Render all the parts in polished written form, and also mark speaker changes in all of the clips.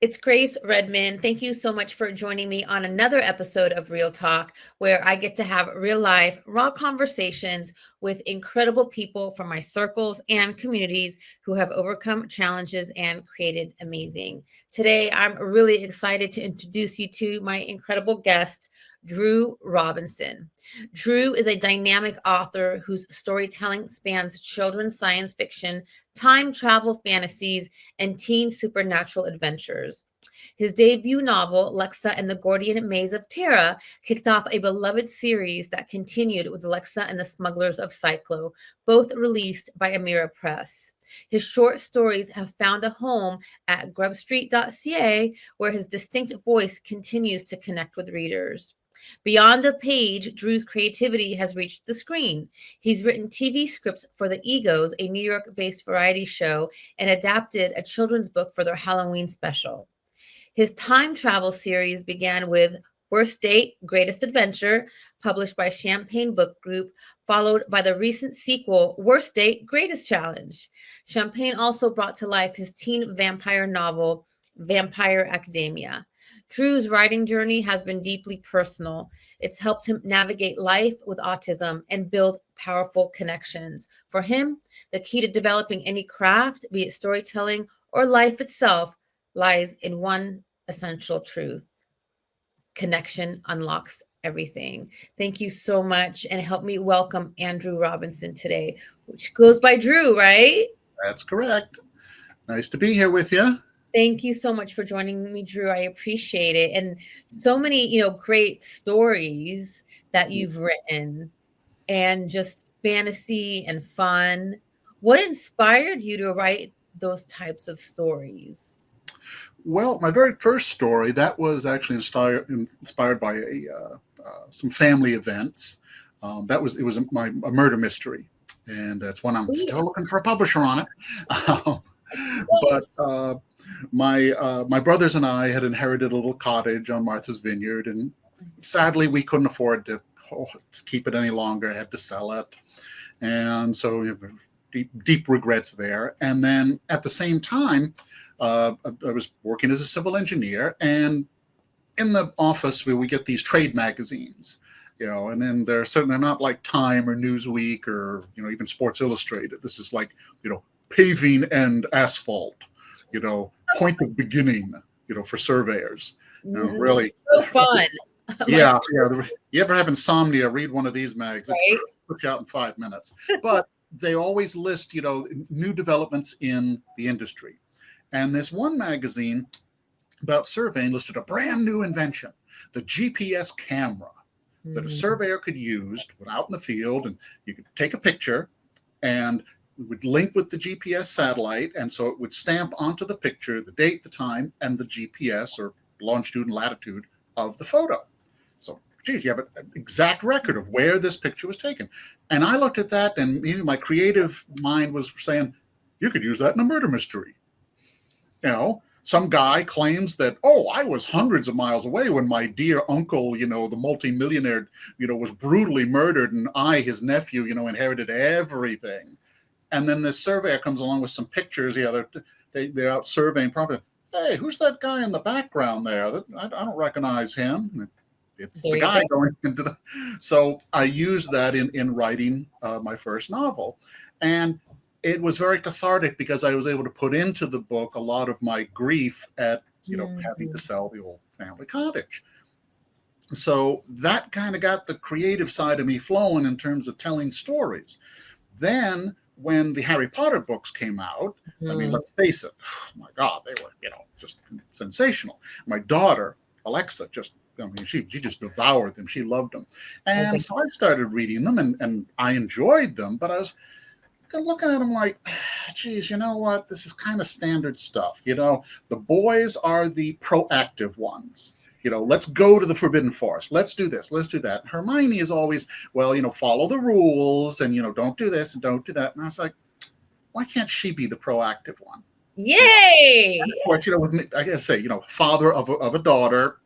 Speaker 1: It's Grace Redman. Thank you so much for joining me on another episode of Real Talk, where I get to have real life, raw conversations with incredible people from my circles and communities who have overcome challenges and created amazing. Today, I'm really excited to introduce you to my incredible guest, Drew Robinson. Drew is a dynamic author whose storytelling spans children's science fiction, time travel fantasies, and teen supernatural adventures. His debut novel, Lexa and the Gordian Maze of Terror, kicked off a beloved series that continued with Lexa and the Smugglers of Cyclo, both released by Amira Press. His short stories have found a home at grubstreet.ca, where his distinct voice continues to connect with readers. Beyond the page, Drew's creativity has reached the screen. He's written TV scripts for The Egos, a New York based variety show, and adapted a children's book for their Halloween special. His time travel series began with Worst Date, Greatest Adventure, published by Champagne Book Group, followed by the recent sequel, Worst Date, Greatest Challenge. Champagne also brought to life his teen vampire novel, Vampire Academia. Drew's writing journey has been deeply personal. It's helped him navigate life with autism and build powerful connections. For him, the key to developing any craft, be it storytelling or life itself, lies in one essential truth: connection unlocks everything. Thank you so much, and help me welcome Andrew Robinson today, which goes by Drew, right?
Speaker 2: That's correct. Nice to be here with you.
Speaker 1: Thank you so much for joining me, Drew. I appreciate it. And so many, great stories that you've written, and just fantasy and fun. What inspired you to write those types of stories?
Speaker 2: Well, my very first story that was actually inspired by some family events. It was a murder mystery, and that's one I'm still looking for a publisher on it. But my brothers and I had inherited a little cottage on Martha's Vineyard, and sadly we couldn't afford to keep it any longer. I had to sell it, and so we have deep regrets there. And then at the same time, I was working as a civil engineer, and in the office we get these trade magazines, and then they're not like Time or Newsweek or even Sports Illustrated. This is like paving and asphalt, point of beginning, for surveyors. Really
Speaker 1: so fun.
Speaker 2: Yeah. You ever have insomnia? Read one of these mags.
Speaker 1: Right?
Speaker 2: Put you out in 5 minutes. But they always list, new developments in the industry. And this one magazine about surveying listed a brand new invention, the GPS camera, that a surveyor could use when out in the field, and you could take a picture and it would link with the GPS satellite. And so it would stamp onto the picture the date, the time, and the GPS or longitude and latitude of the photo. So, geez, you have an exact record of where this picture was taken. And I looked at that, and my creative mind was saying, you could use that in a murder mystery. Some guy claims that, I was hundreds of miles away when my dear uncle, the multimillionaire, was brutally murdered, and I, his nephew, inherited everything. And then this surveyor comes along with some pictures. They're out surveying property. Hey, who's that guy in the background there? I don't recognize him. It's the guy going into the. So I used that in writing my first novel, and it was very cathartic because I was able to put into the book a lot of my grief at having to sell the old family cottage. So that kind of got the creative side of me flowing in terms of telling stories. Then when the Harry Potter books came out, I mean, let's face it, oh my God, they were, just sensational. My daughter, Alexa, she just devoured them. She loved them. And so I started reading them, and I enjoyed them, but I was looking at them like, geez, you know what? This is kind of standard stuff. The boys are the proactive ones. Let's go to the Forbidden Forest. Let's do this. Let's do that. Hermione is always, follow the rules, and, don't do this and don't do that. And I was like, why can't she be the proactive one?
Speaker 1: Yay!
Speaker 2: And of course, with me, I guess father of a daughter,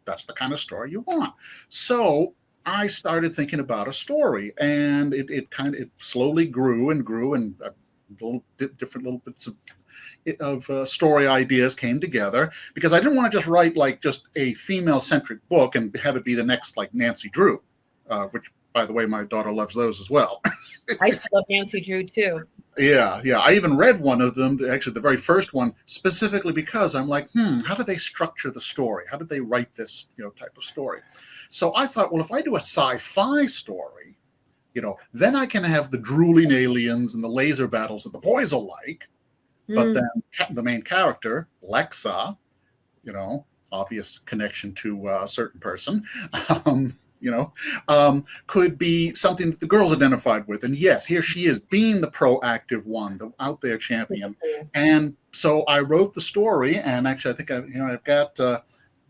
Speaker 2: that's the kind of story you want. So I started thinking about a story, and it slowly grew and grew, and different little bits of story ideas came together, because I didn't want to just write like just a female-centric book and have it be the next like Nancy Drew, which, by the way, my daughter loves those as well.
Speaker 1: I used to love Nancy Drew too.
Speaker 2: Yeah. I even read one of them, actually the very first one, specifically because I'm like, how do they structure the story? How did they write this, type of story? So I thought, well, if I do a sci-fi story, then I can have the drooling aliens and the laser battles that the boys will like. But then the main character, Lexa, obvious connection to a certain person, could be something that the girls identified with. And yes, here she is being the proactive one, the out there champion. And so I wrote the story, and actually I think I've got, I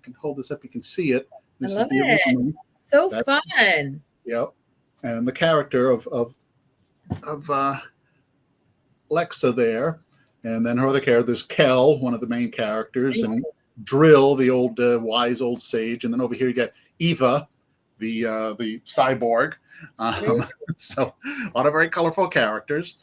Speaker 2: can hold this up, you can see it. This
Speaker 1: I love it. So fun.
Speaker 2: Yep. And the character of Lexa there. And then her other character, there's Kel, one of the main characters, and Drill, the old wise old sage. And then over here you got Eva, the cyborg. So a lot of very colorful characters.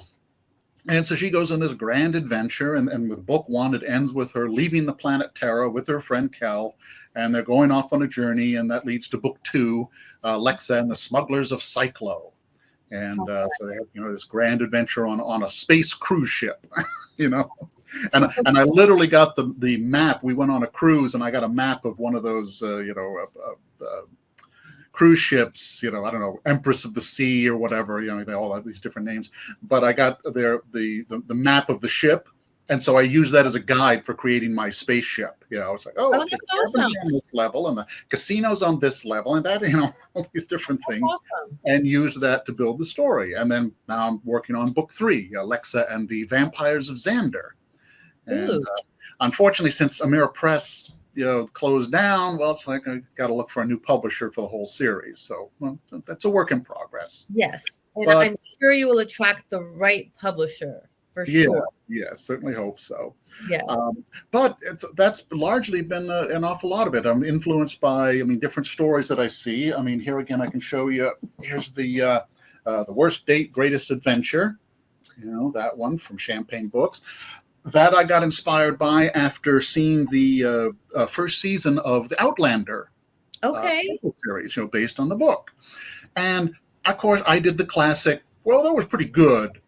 Speaker 2: And so she goes on this grand adventure, and with book one, it ends with her leaving the planet Terra with her friend Kel, and they're going off on a journey, and that leads to book two, Lexa and the Smugglers of Cyclo. And so they have, this grand adventure on a space cruise ship, and I literally got the map. We went on a cruise, and I got a map of one of those, cruise ships, I don't know, Empress of the Sea or whatever, they all have these different names, but I got the map of the ship. And so I used that as a guide for creating my spaceship. It's like,
Speaker 1: that's awesome.
Speaker 2: On this level, and the casino's on this level, and that, all these different things,
Speaker 1: awesome.
Speaker 2: And use that to build the story. And then now I'm working on book three, Lexa and the Vampires of Xander. And unfortunately, since Amira Press, closed down, well, it's like I got to look for a new publisher for the whole series. So that's a work in progress.
Speaker 1: Yes, and I'm sure you will attract the right publisher. For sure.
Speaker 2: Yeah, certainly hope so.
Speaker 1: Yes.
Speaker 2: But that's largely been an awful lot of it. I'm influenced by, different stories that I see. Here again, I can show you. Here's the Worst Date, Greatest Adventure. That one from Champagne Books. That I got inspired by after seeing the first season of the Outlander series, based on the book. And of course, I did the classic. Well, that was pretty good.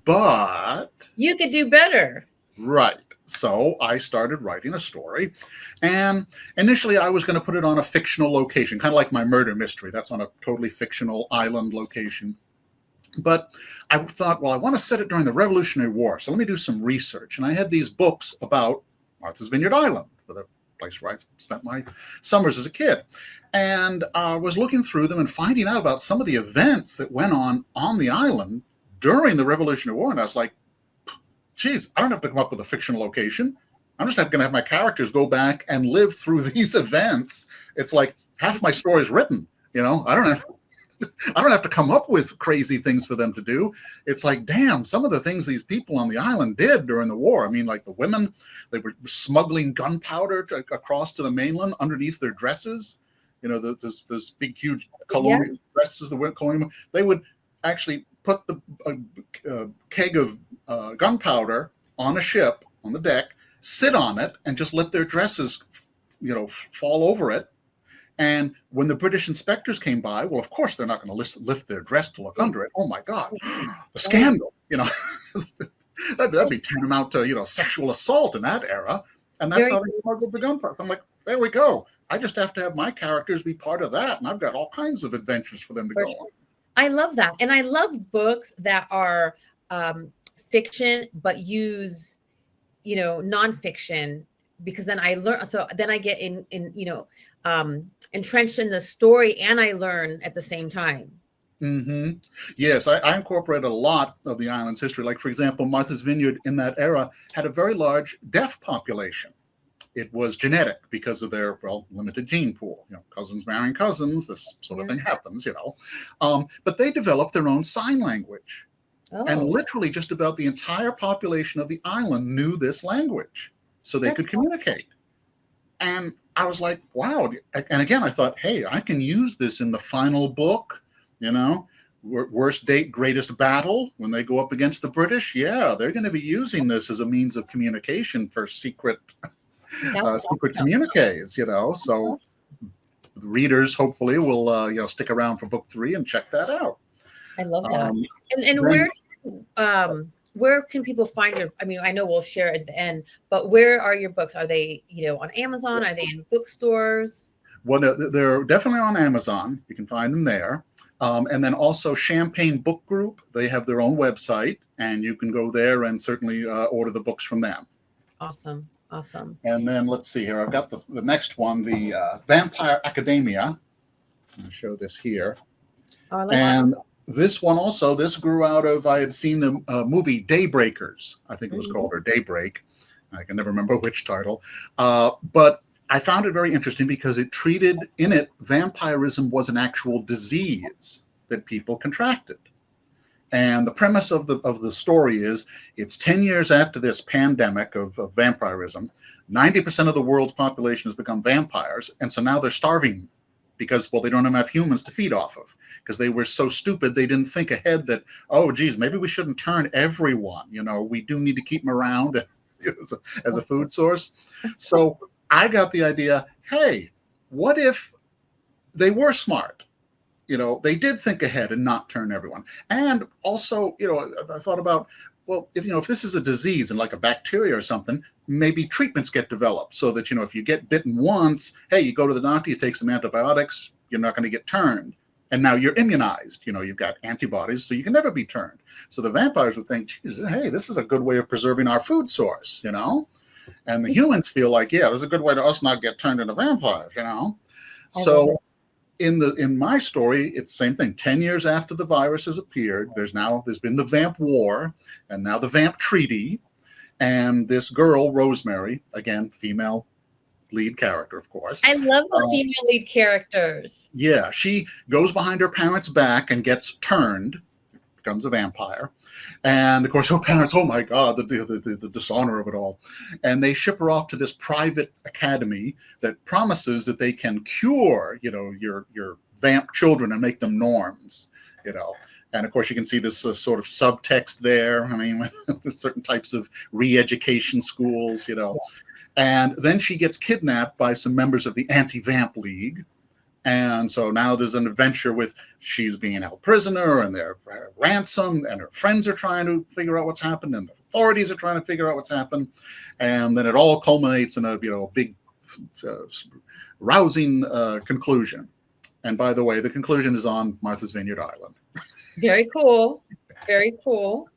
Speaker 2: But
Speaker 1: you could do better.
Speaker 2: Right. So I started writing a story, and initially I was going to put it on a fictional location, kind of like my murder mystery. That's on a totally fictional island location. But I thought, well, I want to set it during the Revolutionary War, so let me do some research. And I had these books about Martha's Vineyard Island, the place where I spent my summers as a kid. And I was looking through them and finding out about some of the events that went on the island during the Revolutionary War. And I was like, geez, I don't have to come up with a fictional location. I'm just going to have my characters go back and live through these events. It's like half my story is written. I don't have to come up with crazy things for them to do. It's like, damn, some of the things these people on the island did during the war. Like the women, they were smuggling gunpowder across to the mainland underneath their dresses. Those big, huge colonial dresses, the colonial. They would actually put the keg of gunpowder on a ship on the deck, sit on it, and just let their dresses, fall over it. And when the British inspectors came by, well, of course, they're not going to lift their dress to look under it. Oh my God, the scandal! That'd be tantamount to sexual assault in that era. And that's how they smuggled the gunpowder. I'm like, there we go. I just have to have my characters be part of that, and I've got all kinds of adventures for them to go on.
Speaker 1: I love that. And I love books that are fiction, but use, nonfiction, because then I learn. So then I get entrenched in the story, and I learn at the same time.
Speaker 2: Mm-hmm. Yes, I incorporate a lot of the island's history. Like, for example, Martha's Vineyard in that era had a very large deaf population. It was genetic because of their, limited gene pool. Cousins marrying cousins, this sort of thing happens, But they developed their own sign language. Oh. And literally just about the entire population of the island knew this language, so they could communicate. And I was like, wow. And again, I thought, hey, I can use this in the final book, worst date, greatest battle, when they go up against the British, yeah, they're going to be using this as a means of communication for secret communiques, so the readers hopefully will stick around for book 3 and check that out.
Speaker 1: I love that. And where can people find your, I mean, I know we'll share at the end, but where are your books? Are they, on Amazon? Are they in bookstores?
Speaker 2: Well, they're definitely on Amazon. You can find them there. And then also Champagne Book Group. They have their own website, and you can go there and certainly order the books from them.
Speaker 1: Awesome.
Speaker 2: And then let's see here. I've got the next one, the Vampire Academia. I'll show this here.
Speaker 1: Oh, I like
Speaker 2: and
Speaker 1: that.
Speaker 2: This one also, this grew out of, I had seen the movie Daybreakers, I think it was called, or Daybreak. I can never remember which title. But I found it very interesting because it treated, in it, vampirism was an actual disease that people contracted. And the premise of the story is, it's 10 years after this pandemic of vampirism, 90% of the world's population has become vampires. And so now they're starving because, well, they don't have enough humans to feed off of, because they were so stupid they didn't think ahead that, oh, geez, maybe we shouldn't turn everyone. We do need to keep them around as a food source. So I got the idea, hey, what if they were smart? They did think ahead and not turn everyone. And also, I thought about, well, if this is a disease and like a bacteria or something, maybe treatments get developed so that, if you get bitten once, hey, you go to the doctor, you take some antibiotics, you're not going to get turned. And now you're immunized, you've got antibodies, so you can never be turned. So the vampires would think, hey, this is a good way of preserving our food source, And the humans feel like, yeah, this is a good way to us not get turned into vampires, So in my story, it's the same thing. 10 years after the virus has appeared, there's been the Vamp War, and now the Vamp Treaty. And this girl, Rosemary, again, female lead character, of course.
Speaker 1: I love the female lead characters.
Speaker 2: Yeah, she goes behind her parents' back and gets turned, becomes a vampire. And of course, her parents, oh my God, the dishonor of it all. And they ship her off to this private academy that promises that they can cure, your vamp children and make them norms, And of course, you can see this sort of subtext there. I mean, with certain types of re-education schools, And then she gets kidnapped by some members of the Anti-Vamp League. And so now there's an adventure with, she's being held prisoner and they're ransomed, and her friends are trying to figure out what's happened, and the authorities are trying to figure out what's happened. And then it all culminates in a big, rousing conclusion. And by the way, the conclusion is on Martha's Vineyard Island.
Speaker 1: Very cool. Very cool.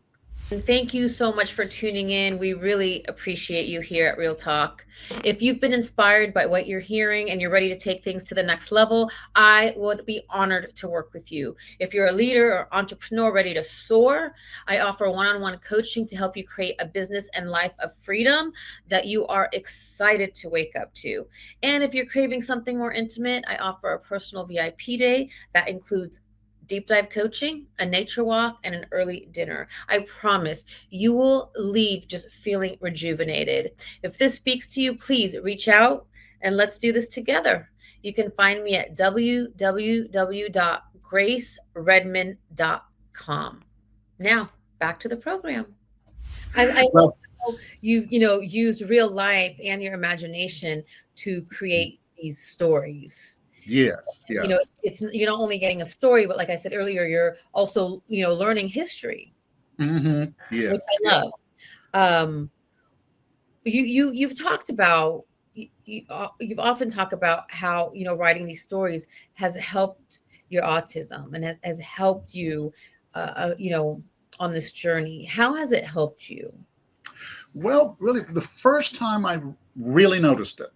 Speaker 1: And thank you so much for tuning in. We really appreciate you here at Real Talk. If you've been inspired by what you're hearing and you're ready to take things to the next level, I would be honored to work with you. If you're a leader or entrepreneur ready to soar, I offer one-on-one coaching to help you create a business and life of freedom that you are excited to wake up to. And if you're craving something more intimate, I offer a personal VIP day that includes deep dive coaching, a nature walk, and an early dinner. I promise you will leave just feeling rejuvenated. If this speaks to you, please reach out and let's do this together. You can find me at www.graceredman.com. Now, back to the program. I love how you used real life and your imagination to create these stories.
Speaker 2: Yes.
Speaker 1: It's you're not only getting a story, but like I said earlier, you're also learning history.
Speaker 2: Mm-hmm. Yes.
Speaker 1: Which I love. You've talked about you've often talked about how writing these stories has helped your autism and has helped you on this journey. How has it helped you?
Speaker 2: Well, really, the first time I really noticed it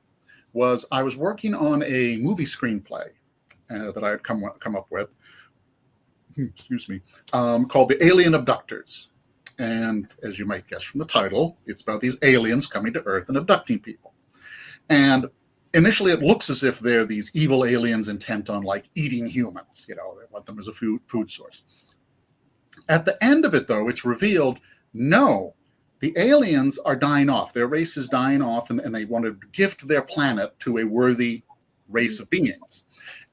Speaker 2: was I was working on a movie screenplay that I had come up with, called The Alien Abductors. And as you might guess from the title, it's about these aliens coming to Earth and abducting people. And initially it looks as if they're these evil aliens intent on like eating humans, they want them as a food source. At the end of it, though, it's revealed, no, the aliens are dying off. Their race is dying off, and they want to gift their planet to a worthy race of beings.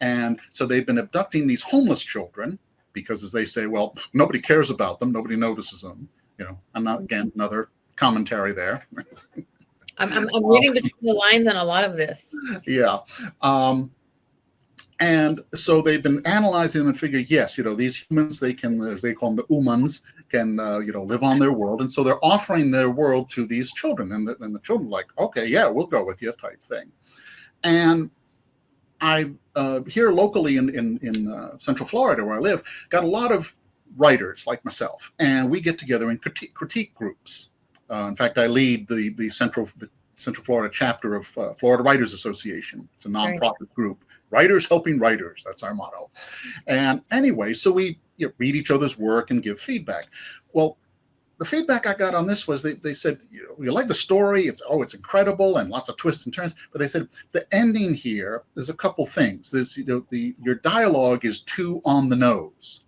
Speaker 2: And so they've been abducting these homeless children because, as they say, well, nobody cares about them, nobody notices them. I'm not, again, another commentary there.
Speaker 1: I'm reading between the lines on a lot of this.
Speaker 2: Yeah. And so they've been analyzing them and figure, yes, these humans, they can, as they call them, the humans, can, live on their world. And so they're offering their world to these children. And the children are like, okay, yeah, we'll go with you type thing. And I, here locally in Central Florida, where I live, got a lot of writers like myself. And we get together in critique groups. In fact, I lead the Central Florida chapter of Florida Writers Association. It's a nonprofit group. Writers helping writers. That's our motto. And anyway, so we read each other's work and give feedback. Well, the feedback I got on this was they said, you like the story. It's incredible and lots of twists and turns. But they said the ending here, there's a couple things. There's, your dialogue is too on the nose.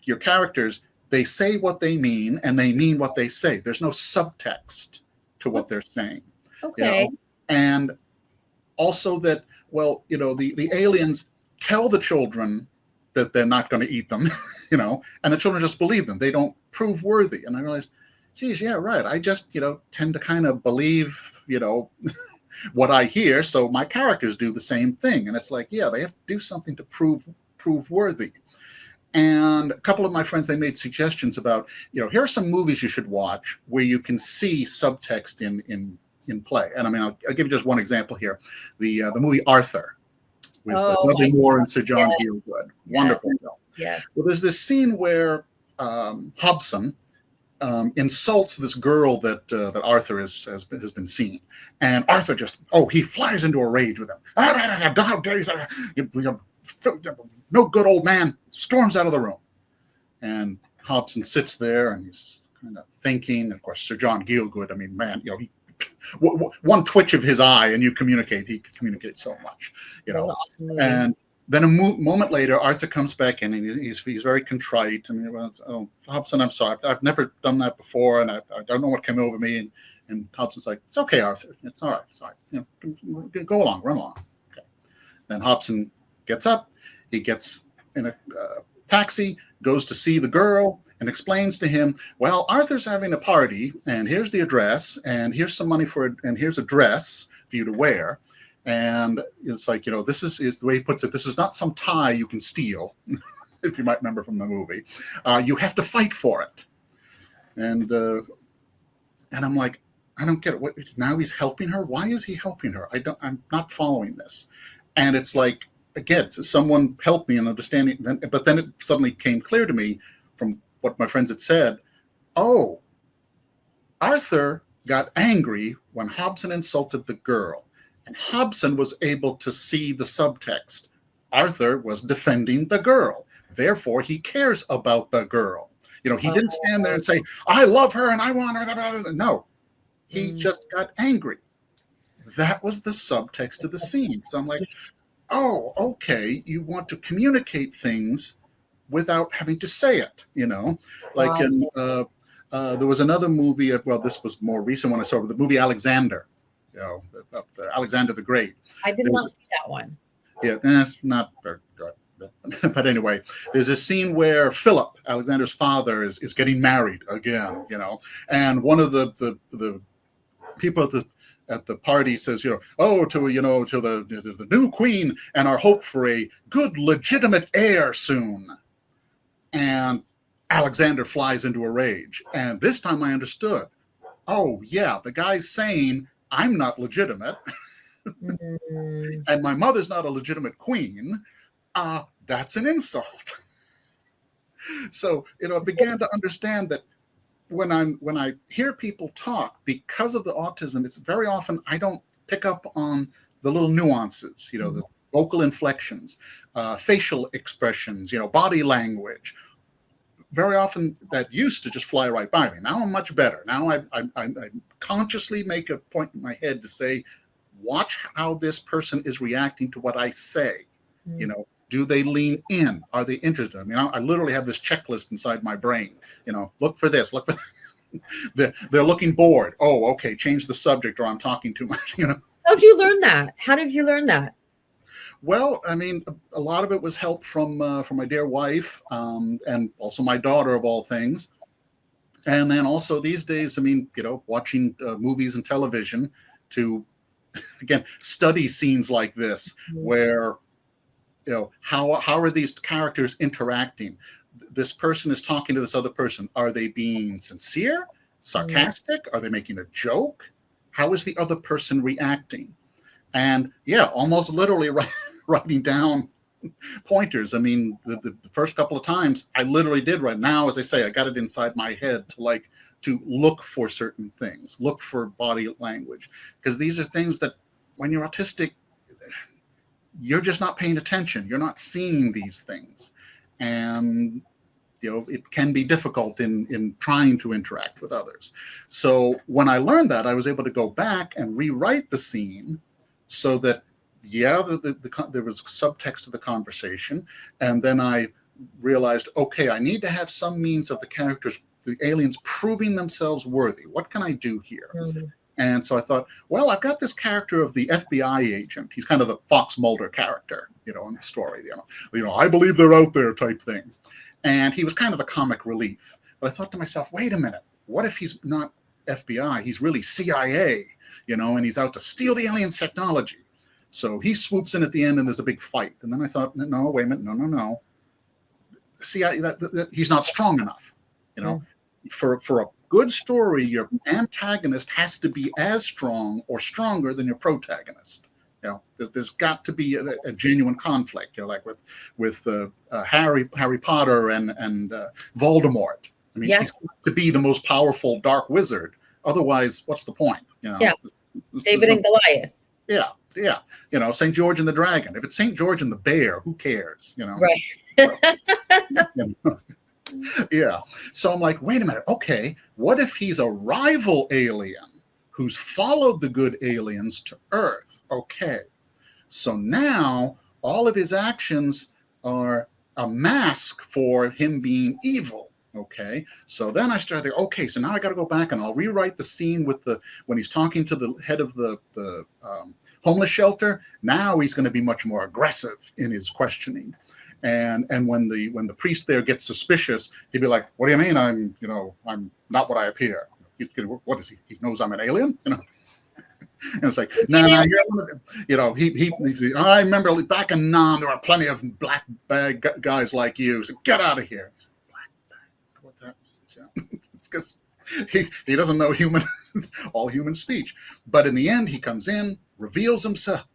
Speaker 2: Your characters, they say what they mean and they mean what they say. There's no subtext to what they're saying.
Speaker 1: Okay.
Speaker 2: And also that, well, the aliens tell the children that they're not going to eat them, and the children just believe them. They don't prove worthy. And I realized, geez, yeah, right. I just, tend to kind of believe, what I hear. So my characters do the same thing. And it's like, yeah, they have to do something to prove worthy. And a couple of my friends, they made suggestions about, here are some movies you should watch where you can see subtext in play. And I mean, I'll give you just one example here. The movie Arthur with Dudley Moore and Sir John Gielgud. Wonderful film.
Speaker 1: Yes.
Speaker 2: Well, there's this scene where Hobson insults this girl that Arthur has been seeing. And Arthur he flies into a rage with him. How dare you, no good old man, storms out of the room. And Hobson sits there and he's kind of thinking. Of course, Sir John Gielgud, I mean, man, he one twitch of his eye and he communicates so much,
Speaker 1: Awesome.
Speaker 2: And then a moment later, Arthur comes back in and he's very contrite. I mean, oh, Hobson, I'm sorry. I've never done that before. And I don't know what came over me. And Hobson's like, it's okay, Arthur. It's all right. It's all right. Go along, run along. Okay. Then Hobson gets up. He gets in a taxi, goes to see the girl, and explains to him, well, Arthur's having a party, and here's the address, and here's some money and here's a dress for you to wear. And it's like, this is the way he puts it. This is not some tie you can steal, if you might remember from the movie. You have to fight for it. And I'm like, I don't get it. What, now he's helping her? Why is he helping her? I'm not following this. And it's like, again, someone helped me in understanding. But then it suddenly came clear to me from what my friends had said. Oh, Arthur got angry when Hobson insulted the girl. And Hobson was able to see the subtext. Arthur was defending the girl. Therefore, he cares about the girl. He didn't stand there and say, I love her and I want her. No, he just got angry. That was the subtext of the scene. So I'm like, oh, okay, you want to communicate things without having to say it, Like in, there was another movie, well, this was more recent one I saw, the movie Alexander, Alexander the Great.
Speaker 1: I did not see that one.
Speaker 2: Yeah, that's not very good. But anyway, there's a scene where Philip, Alexander's father, is getting married again, and one of the people at the party says, to the new queen and our hope for a good legitimate heir soon. And Alexander flies into a rage. And this time I understood. Oh yeah, the guy's saying I'm not legitimate. And my mother's not a legitimate queen. That's an insult. So, I began to understand that when I hear people talk, because of the autism, it's very often I don't pick up on the little nuances, the vocal inflections, facial expressions, body language. Very often that used to just fly right by me. Now I'm much better. Now I consciously make a point in my head to say, watch how this person is reacting to what I say. Do they lean in? Are they interested? I mean, I literally have this checklist inside my brain. Look for this, look for that. They're looking bored. Oh, okay, change the subject or I'm talking too much.
Speaker 1: How did you learn that? How did you learn that?
Speaker 2: Well, I mean, a lot of it was help from my dear wife, and also my daughter, of all things. And then also these days, I mean, watching movies and television to, again, study scenes like this, where, how are these characters interacting? This person is talking to this other person. Are they being sincere, sarcastic? Are they making a joke? How is the other person reacting? And yeah, almost literally writing down pointers. I mean, the first couple of times I literally did write. Now, as I say, I got it inside my head to look for certain things, look for body language, because these are things that when you're autistic, you're just not paying attention. You're not seeing these things. And it can be difficult in trying to interact with others. So when I learned that, I was able to go back and rewrite the scene so that, there was subtext to the conversation. And then I realized, okay, I need to have some means of the aliens proving themselves worthy. What can I do here? Mm-hmm. And so I thought, well, I've got this character of the FBI agent. He's kind of the Fox Mulder character, in the story, I believe they're out there type thing. And he was kind of the comic relief. But I thought to myself, wait a minute, what if he's not FBI? He's really CIA, and he's out to steal the aliens' technology. So he swoops in at the end and there's a big fight. And then I thought, no, wait a minute, no. See, he's not strong enough, For a good story, your antagonist has to be as strong or stronger than your protagonist. There's got to be a genuine conflict. Like with Harry Potter and Voldemort. I mean, he's got to be the most powerful dark wizard. Otherwise, what's the point?
Speaker 1: Yeah, David and Goliath.
Speaker 2: Yeah. St. George and the Dragon. If it's St. George and the Bear, who cares?
Speaker 1: Right.
Speaker 2: Yeah. So I'm like, wait a minute. Okay, what if he's a rival alien who's followed the good aliens to Earth? Okay. So now all of his actions are a mask for him being evil. Okay. So then I started thinking, okay, so now I got to go back and I'll rewrite the scene when he's talking to the head of the homeless shelter. Now he's going to be much more aggressive in his questioning. And when the priest there gets suspicious, he'd be like, "What do you mean? I'm not what I appear. What is he? He knows I'm an alien, And it's like, no, I remember back in Nam, there were plenty of black bag guys like you. So get out of here." Said, black bag, what that means? It's because he doesn't know all human speech. But in the end, he comes in, reveals himself,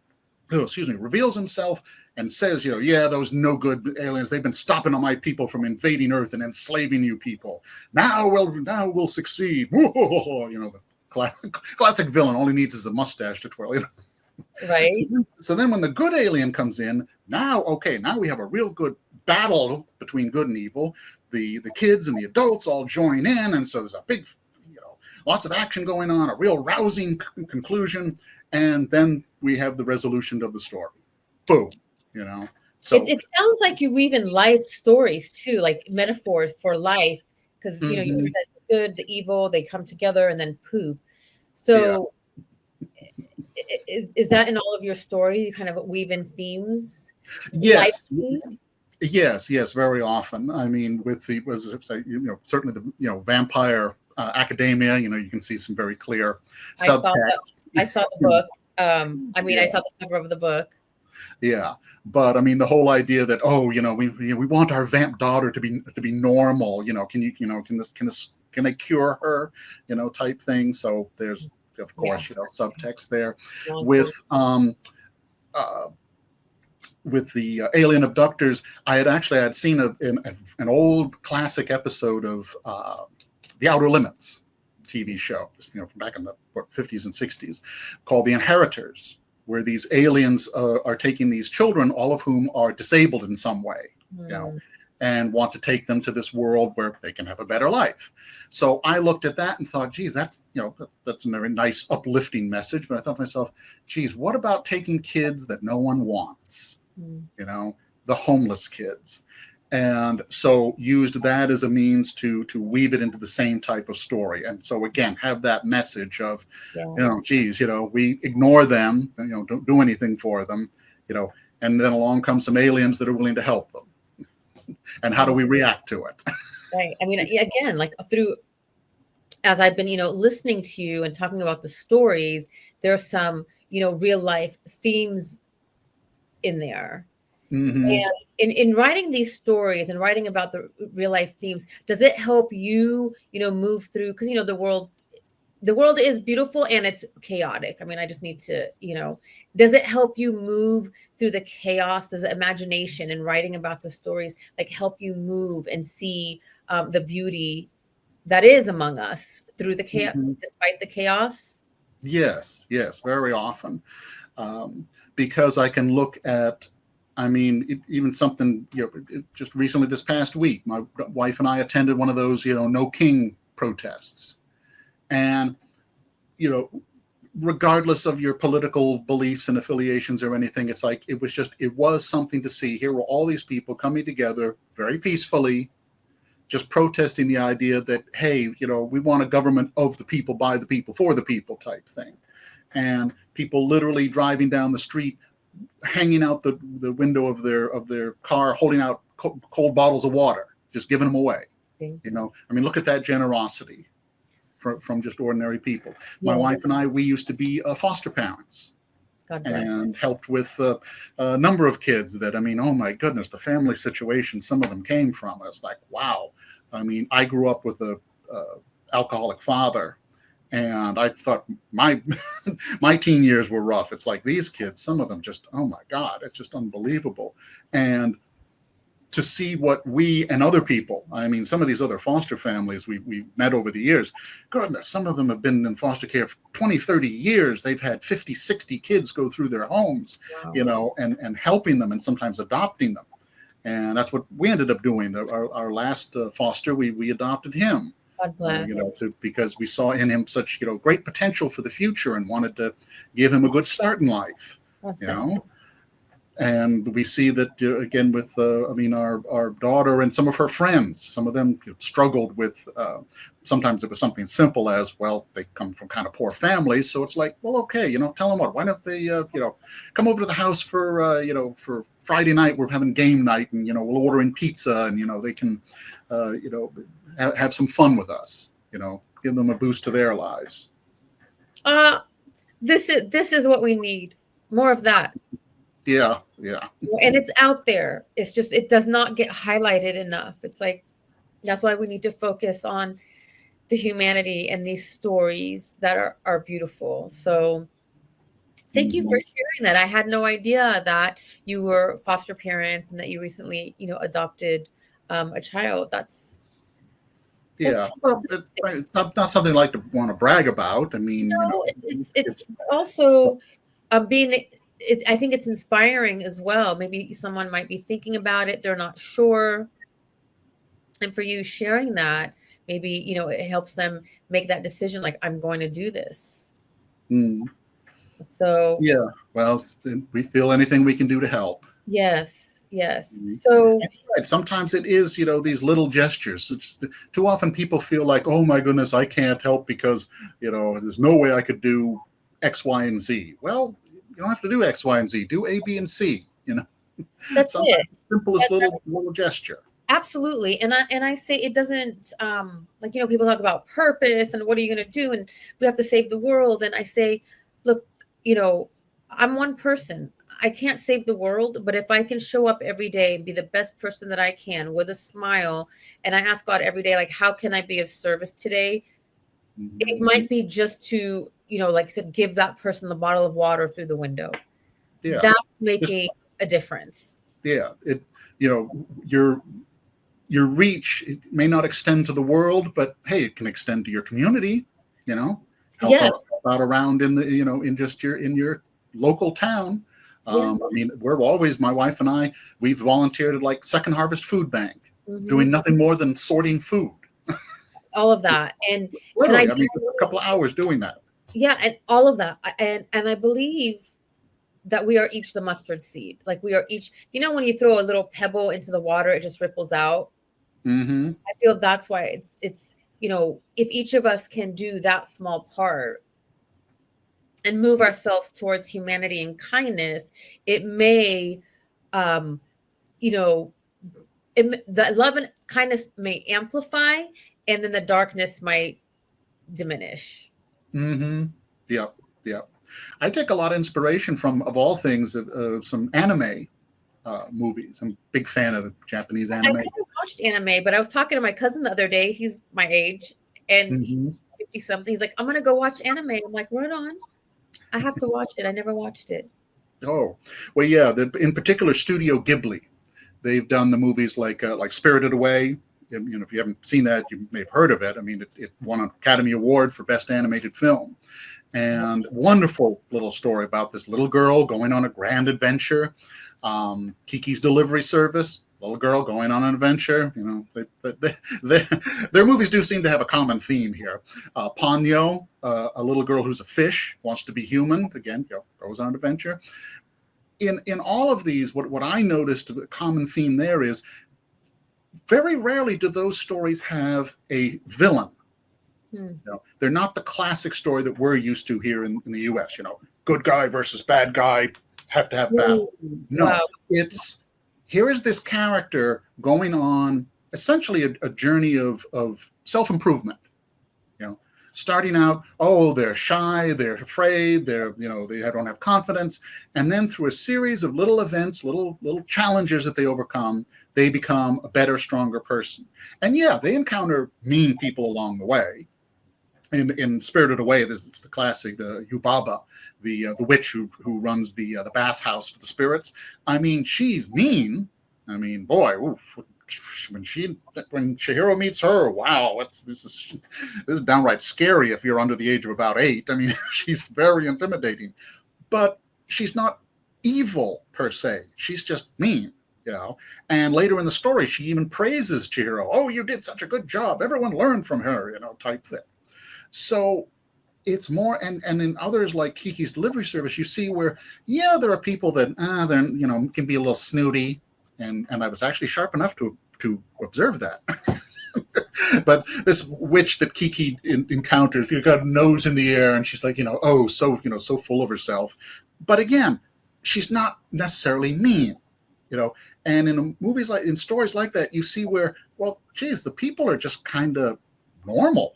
Speaker 2: and says, those no good aliens, they've been stopping all my people from invading Earth and enslaving you people. Now we'll succeed. The classic villain, all he needs is a mustache to twirl.
Speaker 1: Right.
Speaker 2: So then when the good alien comes in, now we have a real good battle between good and evil. The kids and the adults all join in, and so there's a big, lots of action going on, a real rousing conclusion, and then we have the resolution of the story. Boom. So
Speaker 1: it sounds like you weave in life stories too, like metaphors for life, because you said the good, the evil, they come together and then poof. So is that in all of your stories? You kind of weave in themes?
Speaker 2: Yes. Yes, very often. I mean, with certainly the vampire academia, you can see some very clear subtext.
Speaker 1: I saw the book. I saw the cover of the book.
Speaker 2: Yeah, but I mean the whole idea that we want our vamp daughter to be normal. Can they cure her? Type thing. So there's of course subtext there. With the alien abductors, I had seen an old classic episode of The Outer Limits TV show, from back in the 50s and 60s, called The Inheritors, where these aliens are taking these children, all of whom are disabled in some way, and want to take them to this world where they can have a better life. So I looked at that and thought, geez, that's a very nice, uplifting message. But I thought to myself, geez, what about taking kids that no one wants? The homeless kids. And so used that as a means to weave it into the same type of story. And so again, have that message of, geez, we ignore them, don't do anything for them. and then along come some aliens that are willing to help them. And how do we react to it?
Speaker 1: Right. I mean, again, like through, as I've been, listening to you and talking about the stories, there's some, real life themes in there.
Speaker 2: Mm-hmm.
Speaker 1: And in writing these stories and writing about the real life themes, does it help you, move through? Because, the world is beautiful and it's chaotic. I mean, I just need to, does it help you move through the chaos? Does imagination and writing about the stories like help you move and see the beauty that is among us through the chaos,
Speaker 2: Mm-hmm.
Speaker 1: despite the chaos?
Speaker 2: Yes, yes, very often. Because I can look at, I mean, even something, just recently this past week, my wife and I attended one of those, no king protests. And, regardless of your political beliefs and affiliations or anything, it's like, it was something to see. Here were all these people coming together very peacefully, just protesting the idea that, hey, we want a government of the people, by the people, for the people type thing. And people literally driving down the street, hanging out the window of their car, holding out cold bottles of water, just giving them away.
Speaker 1: Okay.
Speaker 2: I mean, look at that generosity from just ordinary people. My
Speaker 1: Yes.
Speaker 2: wife and I, we used to be foster parents.
Speaker 1: God bless.
Speaker 2: And helped with a number of kids that, I mean, oh my goodness, the family situation some of them came from. I was like, wow. I mean, I grew up with a alcoholic father, and I thought my my teen years were rough. It's like these kids, some of them just, oh my God, it's just unbelievable. And to see what we and other people, I mean, some of these other foster families we met over the years, goodness, some of them have been in foster care for 20, 30 years. They've had 50, 60 kids go through their homes,
Speaker 1: Wow.
Speaker 2: and helping them and sometimes adopting them. And that's what we ended up doing. Our last foster, we adopted him,
Speaker 1: God bless.
Speaker 2: because we saw in him such, great potential for the future and wanted to give him a good start in life,
Speaker 1: God
Speaker 2: you
Speaker 1: bless.
Speaker 2: know. And we see that again with, I mean, our daughter and some of her friends. Some of them struggled with. Sometimes it was something simple as, well, they come from kind of poor families, so it's like, well, okay, tell them what. Why don't they, come over to the house for, for Friday night? We're having game night, and we'll order in pizza, and they can, have some fun with us. Give them a boost to their lives.
Speaker 1: This is what we need. More of that.
Speaker 2: Yeah, yeah.
Speaker 1: And it's out there. It's just it does not get highlighted enough. It's like that's why we need to focus on the humanity and these stories that are beautiful. So thank you for sharing that. I had no idea that you were foster parents and that you recently, adopted a child.
Speaker 2: Yeah, well, it's not something I like to want to brag about. I mean,
Speaker 1: no, it's also being I think it's inspiring as well. Maybe someone might be thinking about it, they're not sure. And for you sharing that, maybe, it helps them make that decision like I'm going to do this.
Speaker 2: mm,
Speaker 1: So,
Speaker 2: yeah. Well, we feel anything we can do to help.
Speaker 1: yes, yes.
Speaker 2: Mhm.
Speaker 1: So,
Speaker 2: Right. Sometimes it is, these little gestures. Too often people feel like, oh my goodness, I can't help because, there's no way I could do X, Y, and Z. Well, you don't have to do X, Y, and Z. Do A, B, and C.
Speaker 1: that's
Speaker 2: Sometimes
Speaker 1: it.
Speaker 2: the simplest little gesture.
Speaker 1: Absolutely. And I say it doesn't like people talk about purpose and what are you going to do and we have to save the world and I say look, I'm one person. I can't save the world, but if I can show up every day and be the best person that I can with a smile and I ask God every day like how can I be of service today? It might be just to, like I said, give that person the bottle of water through the window.
Speaker 2: Yeah.
Speaker 1: That's
Speaker 2: Just,
Speaker 1: making a difference.
Speaker 2: yeah. Your your reach, it may not extend to the world, but hey, it can extend to your community. Help
Speaker 1: Yes.
Speaker 2: out around in the in just in your local town.
Speaker 1: Yeah.
Speaker 2: I mean, we're always, my wife and I, we've volunteered at like Second Harvest Food Bank, doing nothing more than sorting food.
Speaker 1: All of that. And I
Speaker 2: Literally, I mean, a couple of hours doing that.
Speaker 1: yeah, and all of that. And I believe that we are each the mustard seed. Like we are each, when you throw a little pebble into the water, it just ripples out.
Speaker 2: Mm-hmm.
Speaker 1: I feel that's why it's if each of us can do that small part and move ourselves towards humanity and kindness, it may um, you know, the love and kindness may amplify, and then the darkness might diminish.
Speaker 2: Mm-hmm. Yep. Yep. I take a lot of inspiration from, of all things, some anime movies. I'm a big fan of the Japanese
Speaker 1: I
Speaker 2: anime.
Speaker 1: never watched anime, but I was talking to my cousin the other day. He's my age, and he's
Speaker 2: Mm-hmm.
Speaker 1: 50 something. He's like, I'm gonna go watch anime. I'm like, right on. I have to watch it. I never watched it.
Speaker 2: Oh, well, yeah. In particular, Studio Ghibli. They've done the movies like Spirited Away. If you haven't seen that, you may have heard of it. I mean, it won an Academy Award for Best Animated Film. And wonderful little story about this little girl going on a grand adventure. Kiki's Delivery Service, little girl going on an adventure. Their movies do seem to have a common theme here. Ponyo, a little girl who's a fish, wants to be human. Again, goes on an adventure. In all of these, what I noticed, the common theme there is very rarely do those stories have a villain. They're not the classic story that we're used to here in the US, good guy versus bad guy, have to have battle. No,
Speaker 1: Wow.
Speaker 2: it's, here is this character going on essentially a journey of self-improvement. Starting out, they're shy, they're afraid, they don't have confidence. And then through a series of little events, little challenges that they overcome, they become a better, stronger person. And yeah, they encounter mean people along the way. In Spirited Away, it's the classic, the Yubaba, the witch who runs the bathhouse for the spirits. I mean, she's mean. I mean, boy, oof, when Chihiro meets her, wow, this is downright scary if you're under the age of about 8. I mean, she's very intimidating, but she's not evil per se. She's just mean. And later in the story, she even praises Chihiro. Oh, you did such a good job. Everyone learned from her, type thing. So it's more, and in others like Kiki's Delivery Service, you see where, there are people that, they're, can be a little snooty. And I was actually sharp enough to observe that. But this witch that Kiki encounters, you got a nose in the air, and she's like, so full of herself. But again, she's not necessarily mean, And in stories like that, you see where, well, geez, the people are just kind of normal.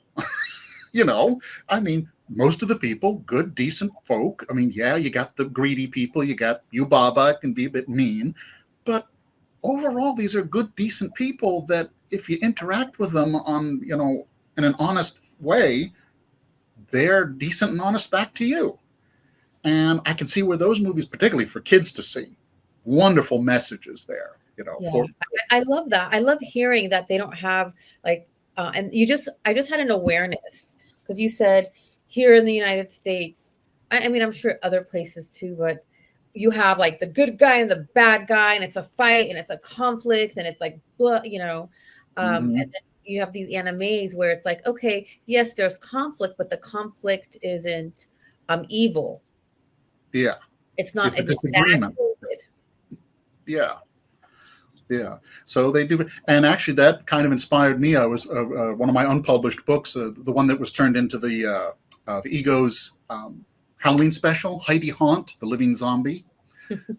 Speaker 2: I mean, most of the people, good, decent folk. I mean, yeah, you got the greedy people, you got Yubaba, can be a bit mean, but overall, these are good, decent people that if you interact with them on, in an honest way, they're decent and honest back to you. And I can see where those movies, particularly for kids to see, wonderful messages there,
Speaker 1: I love that. I love hearing that they don't have and I just had an awareness because you said here in the United States, I mean, I'm sure other places too, but you have like the good guy and the bad guy, and it's a fight and it's a conflict and it's like, and then you have these animes where it's like, okay, yes, there's conflict, but the conflict isn't evil.
Speaker 2: Yeah.
Speaker 1: It's not
Speaker 2: exaggerated. Yeah. Yeah. So they do. And actually that kind of inspired me. I was one of my unpublished books, the one that was turned into the Ego's Halloween special, Heidi Haunt, the Living Zombie.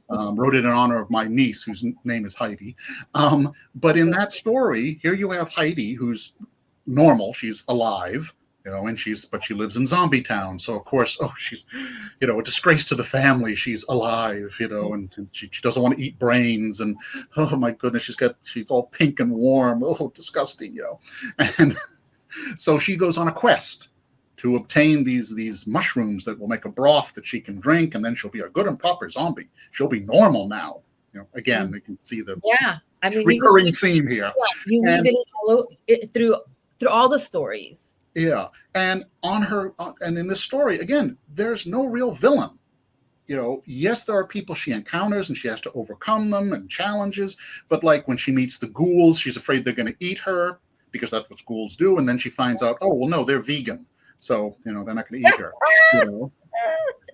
Speaker 2: Wrote it in honor of my niece, whose name is Heidi. But in that story, here you have Heidi, who's normal. She's alive, and she lives in Zombie Town. So of course, she's, a disgrace to the family. She's alive, and she doesn't want to eat brains. And oh my goodness, she's all pink and warm. Oh, disgusting, And so she goes on a quest to obtain these mushrooms that will make a broth that she can drink, and then she'll be a good and proper zombie. She'll be normal now. Again, we can see the recurring theme here.
Speaker 1: You weave it through all the stories.
Speaker 2: Yeah, and and in this story, again, there's no real villain. Yes, there are people she encounters and she has to overcome them and challenges, but like when she meets the ghouls, she's afraid they're going to eat her because that's what ghouls do, and then she finds out, oh, well, no, they're vegan. So, they're not going to eat her.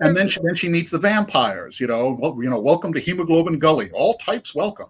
Speaker 2: And then she meets the vampires, welcome to Hemoglobin Gully, all types welcome,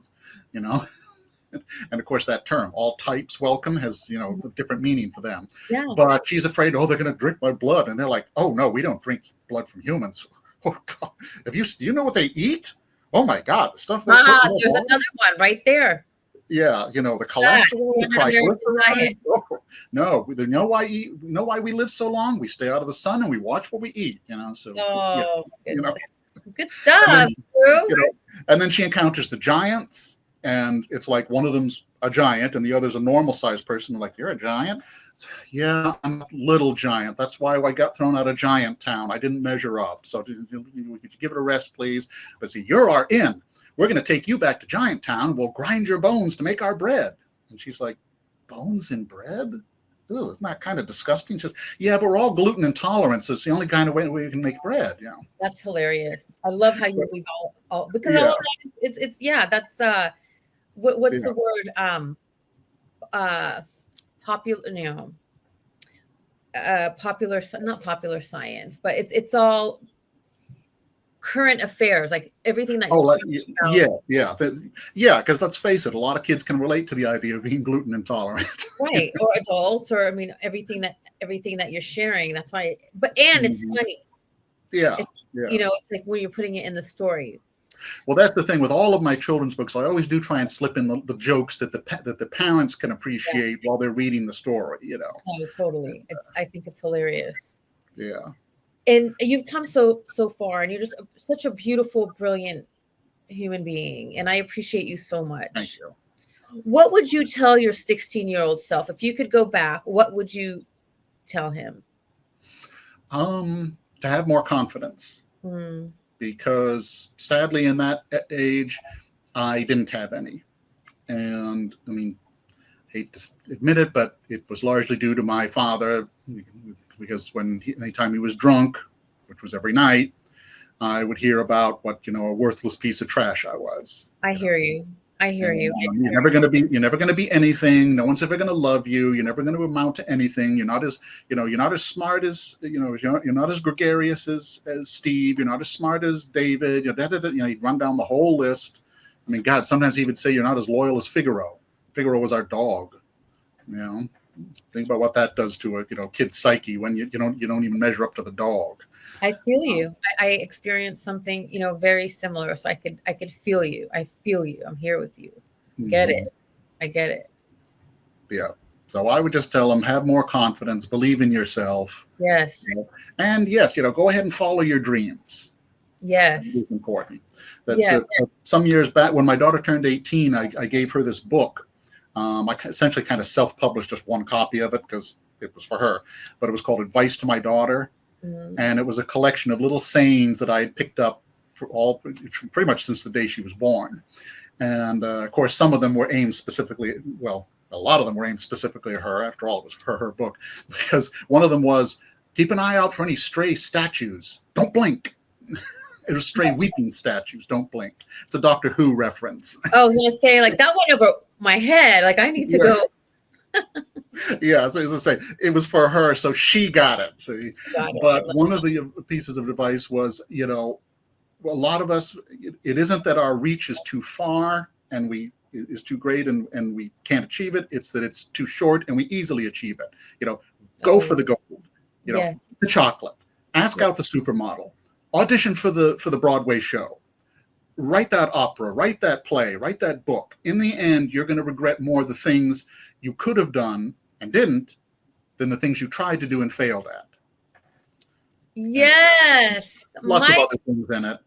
Speaker 2: And of course that term, all types welcome, has, a different meaning for them.
Speaker 1: Yeah.
Speaker 2: But she's afraid, they're going to drink my blood. And they're like, oh no, we don't drink blood from humans. Oh God. Do you know what they eat? Oh my God, the stuff they put in the
Speaker 1: There's
Speaker 2: water.
Speaker 1: another one right there.
Speaker 2: Yeah, the
Speaker 1: Yeah,
Speaker 2: cholesterol, the
Speaker 1: American diet.
Speaker 2: triglycerides. Oh, no, you know why we live so long? We stay out of the sun and we watch what we eat. So yeah,
Speaker 1: Oh my
Speaker 2: you know,
Speaker 1: goodness. Good
Speaker 2: and then
Speaker 1: stuff, Drew.
Speaker 2: she encounters the giants, and it's like one of them's a giant and the other's a normal sized person. Like, you're a giant? Yeah, I'm a little giant. That's why I got thrown out of Giant Town. I didn't measure up. So could you give it a rest, please? But see, you're our in. We're going to take you back to Giant Town. We'll grind your bones to make our bread. And she's like, bones in bread? Ooh, isn't that kind of disgusting? Just, yeah, but we're all gluten intolerant, so it's the only kind of way we can make bread.
Speaker 1: That's hilarious. I love how we've all because all
Speaker 2: Yeah,
Speaker 1: of that it's that's what's
Speaker 2: yeah.
Speaker 1: the word popular popular, not popular science, but it's all current affairs, like everything that you're talking about.
Speaker 2: Yeah, because let's face it, a lot of kids can relate to the idea of being gluten intolerant.
Speaker 1: Right, or adults, or I mean everything that you're sharing. That's why, and it's funny.
Speaker 2: Yeah,
Speaker 1: It's,
Speaker 2: yeah.
Speaker 1: it's like when you're putting it in the story.
Speaker 2: Well, that's the thing with all of my children's books. I always do try and slip in the jokes that the parents can appreciate while they're reading the story.
Speaker 1: Oh, totally. I think it's hilarious.
Speaker 2: Yeah.
Speaker 1: And you've come so far, and you're just such a beautiful, brilliant human being, and I appreciate you so much.
Speaker 2: Thank you.
Speaker 1: What would you tell your 16-year-old self if you could go back? What would you tell him?
Speaker 2: To have more confidence, because sadly in that age I didn't have any, and I mean, hate to admit it, but it was largely due to my father, because anytime he was drunk, which was every night, I would hear about what a worthless piece of trash I was.
Speaker 1: I hear you. I hear you.
Speaker 2: You're never going to be anything. No one's ever going to love you. You're never going to amount to anything. You're not as smart as you're not as gregarious as Steve. You're not as smart as David. He'd run down the whole list. I mean, God, sometimes he would say you're not as loyal as Figaro. Figaro was our dog. Think about what that does to a kid's psyche when you don't even measure up to the dog.
Speaker 1: I feel you. I experienced something, very similar. So I could feel you. I feel you. I'm here with you. Get it. I get it.
Speaker 2: Yeah. So I would just tell them, have more confidence, believe in yourself.
Speaker 1: Yes.
Speaker 2: And yes, go ahead and follow your dreams.
Speaker 1: Yes.
Speaker 2: It's important. That's some years back when my daughter turned 18, I gave her this book. I essentially kind of self-published just one copy of it because it was for her, but it was called Advice to My Daughter. And it was a collection of little sayings that I had picked up pretty much since the day she was born. And of course, some of them were aimed specifically, a lot of them were aimed specifically at her. After all, it was for her book, because one of them was, keep an eye out for any stray statues. Don't blink. It was stray weeping statues. Don't blink. It's a Doctor Who reference.
Speaker 1: Oh, I was going to say, like, that went over my head. Like, I need to go.
Speaker 2: Yeah, so as I say, it was for her, so she got it. See, but one of the pieces of advice was, a lot of us, it isn't that our reach is too far and is too great and we can't achieve it. It's that it's too short and we easily achieve it. Go for the gold. The chocolate. Ask out the supermodel. Audition for the Broadway show. Write that opera. Write that play. Write that book. In the end, you're going to regret more the things you could have done and didn't than the things you tried to do and failed at.
Speaker 1: Yes.
Speaker 2: Lots of other things in it.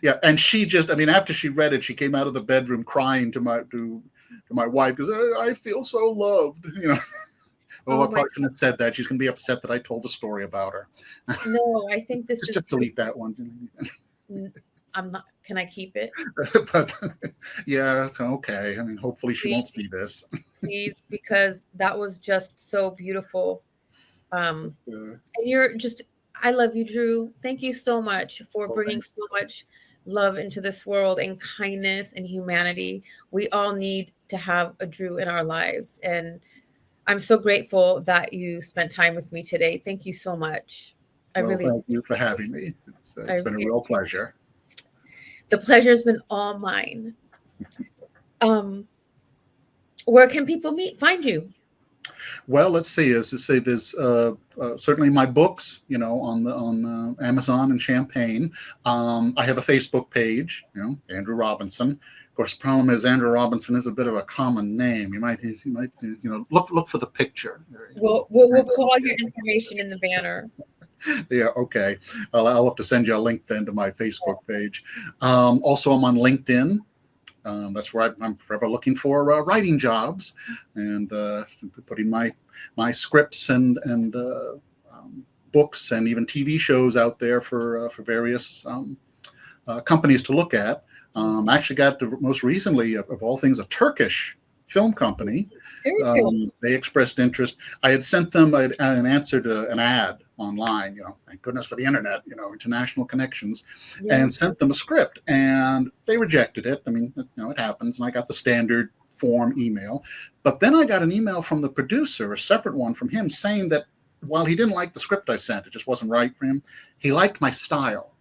Speaker 2: Yeah, and she just, after she read it, she came out of the bedroom crying to my wife because I feel so loved. Well, I probably shouldn't have said that. She's going to be upset that I told a story about her.
Speaker 1: No, I think this
Speaker 2: just delete that one.
Speaker 1: I'm not. Can I keep it?
Speaker 2: But yeah, it's okay. Hopefully she won't see this.
Speaker 1: Please, because that was just so beautiful. And you're just, I love you, Drew. Thank you so much for bringing so much love into this world and kindness and humanity. We all need to have a Drew in our lives. And I'm so grateful that you spent time with me today. Thank you so much.
Speaker 2: Thank you for having me. It's been a real pleasure.
Speaker 1: The pleasure's been all mine. Where can people find you?
Speaker 2: Well, let's see. As to say, there's certainly my books, on Amazon and Champagne. I have a Facebook page, Andrew Robinson. Of course, the problem is Andrew Robinson is a bit of a common name. You might look for the picture.
Speaker 1: We'll put all your information in the banner.
Speaker 2: Yeah, okay. I'll have to send you a link then to my Facebook page. Also, I'm on LinkedIn. That's where I'm forever looking for writing jobs, and putting my scripts and books and even TV shows out there for various companies to look at. I actually got most recently, of all things, a Turkish film company. They expressed interest. I had sent them an answer to an ad online, thank goodness for the internet, international connections, and sent them a script, and they rejected it. I mean, it happens, and I got the standard form email. But then I got an email from the producer, a separate one from him, saying that while he didn't like the script I sent, it just wasn't right for him, he liked my style.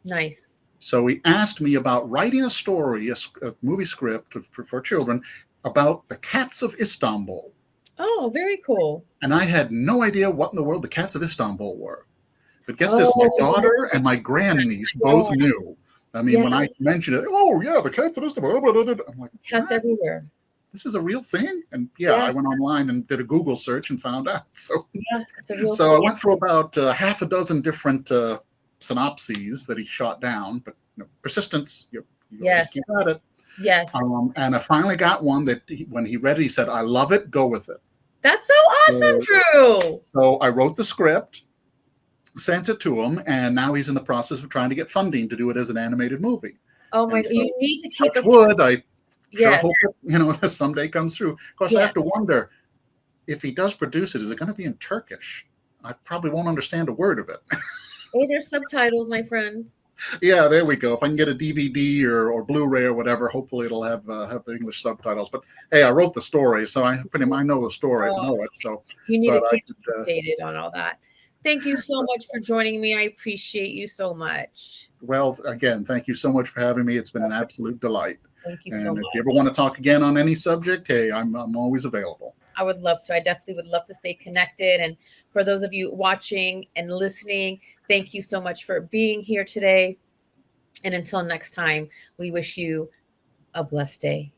Speaker 1: Nice.
Speaker 2: So he asked me about writing a story, a movie script for children about the cats of Istanbul.
Speaker 1: Oh, very cool.
Speaker 2: And I had no idea what in the world the cats of Istanbul were. But get this, my daughter and my grandniece both knew. I mean, when I mentioned it, the cats of Istanbul. I'm like,
Speaker 1: cats everywhere.
Speaker 2: This is a real thing? And I went online and did a Google search and found out. So,
Speaker 1: it's a real
Speaker 2: so
Speaker 1: thing.
Speaker 2: I went through about half a dozen different synopses that he shot down, but persistence, you always keep at it.
Speaker 1: Yes.
Speaker 2: And I finally got one that when he read it, he said, I love it, go with it.
Speaker 1: That's so awesome, Drew.
Speaker 2: So I wrote the script, sent it to him, and now he's in the process of trying to get funding to do it as an animated movie.
Speaker 1: Oh my! So, you need to keep
Speaker 2: touch wood. I sure hope that someday comes through. Of course, I have to wonder if he does produce it. Is it going to be in Turkish? I probably won't understand a word of it.
Speaker 1: Hey, there's subtitles, my friend.
Speaker 2: Yeah, there we go. If I can get a DVD or Blu-ray or whatever, hopefully it'll have the English subtitles. But hey, I wrote the story, so I know the story. I know it. So
Speaker 1: you need to keep updated on all that. Thank you so much for joining me. I appreciate you so much.
Speaker 2: Well, again, thank you so much for having me. It's been an absolute delight.
Speaker 1: Thank you so much.
Speaker 2: If you ever want to talk again on any subject, hey, I'm always available.
Speaker 1: I would love to. I definitely would love to stay connected. And for those of you watching and listening, thank you so much for being here today. And until next time, we wish you a blessed day.